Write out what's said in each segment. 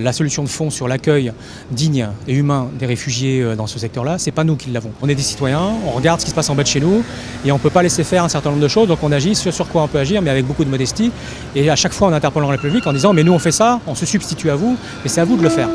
La solution de fond sur l'accueil digne et humain des réfugiés dans ce secteur-là, c'est pas nous qui l'avons. On est des citoyens, on regarde ce qui se passe en bas de chez nous et on ne peut pas laisser faire un certain nombre de choses, donc on agit sur quoi on peut agir, mais avec beaucoup de modestie. Et à chaque fois, on interpelle la République en disant « mais nous on fait ça, on se substitue à vous, et c'est à vous de le faire ».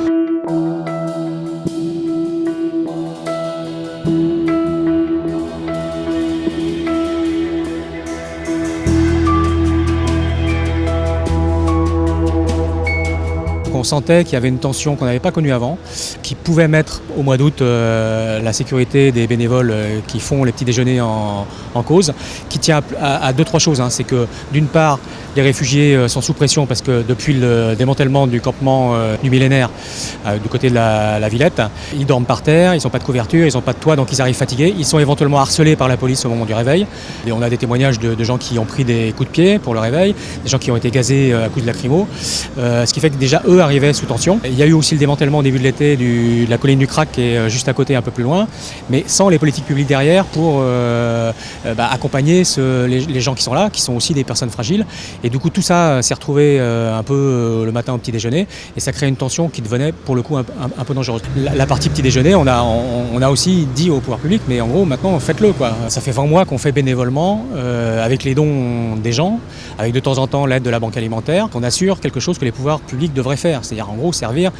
On sentait qu'il y avait une tension qu'on n'avait pas connue avant, qui pouvait mettre au mois d'août la sécurité des bénévoles qui font les petits déjeuners en cause, qui tient à deux, trois choses. C'est que d'une part, les réfugiés sont sous pression parce que depuis le démantèlement du campement du millénaire du côté de la Villette, ils dorment par terre, ils n'ont pas de couverture, ils n'ont pas de toit, donc ils arrivent fatigués. Ils sont éventuellement harcelés par la police au moment du réveil. Et on a des témoignages de gens qui ont pris des coups de pied pour le réveil, des gens qui ont été gazés à coups de lacrymo, ce qui fait que déjà eux arrivaient sous tension. Il y a eu aussi le démantèlement au début de l'été de la colline du Crac qui est juste à côté, un peu plus loin, mais sans les politiques publiques derrière pour accompagner les gens qui sont là, qui sont aussi des personnes fragiles. Et du coup tout ça s'est retrouvé un peu le matin au petit déjeuner et ça crée une tension qui devenait pour le coup un peu dangereuse. La partie petit déjeuner, on a aussi dit au pouvoir public, mais en gros maintenant faites-le quoi. Ça fait 20 mois qu'on fait bénévolement avec les dons des gens, avec de temps en temps l'aide de la banque alimentaire, qu'on assure quelque chose que les pouvoirs publics devraient faire, c'est-à-dire en gros servir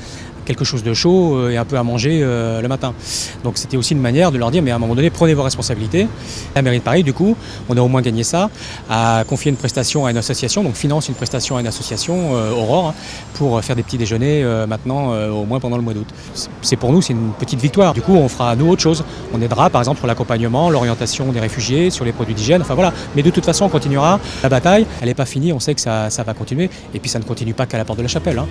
quelque chose de chaud et un peu à manger le matin. Donc c'était aussi une manière de leur dire mais à un moment donné prenez vos responsabilités. La mairie de Paris du coup, on a au moins gagné ça, a confié une prestation à une association, donc finance une prestation à une association, Aurore, pour faire des petits déjeuners maintenant au moins pendant le mois d'août. C'est pour nous c'est une petite victoire. Du coup on fera nous autre chose. On aidera par exemple pour l'accompagnement, l'orientation des réfugiés, sur les produits d'hygiène, enfin voilà. Mais de toute façon on continuera. La bataille, elle n'est pas finie, on sait que ça va continuer et puis ça ne continue pas qu'à la porte de la Chapelle.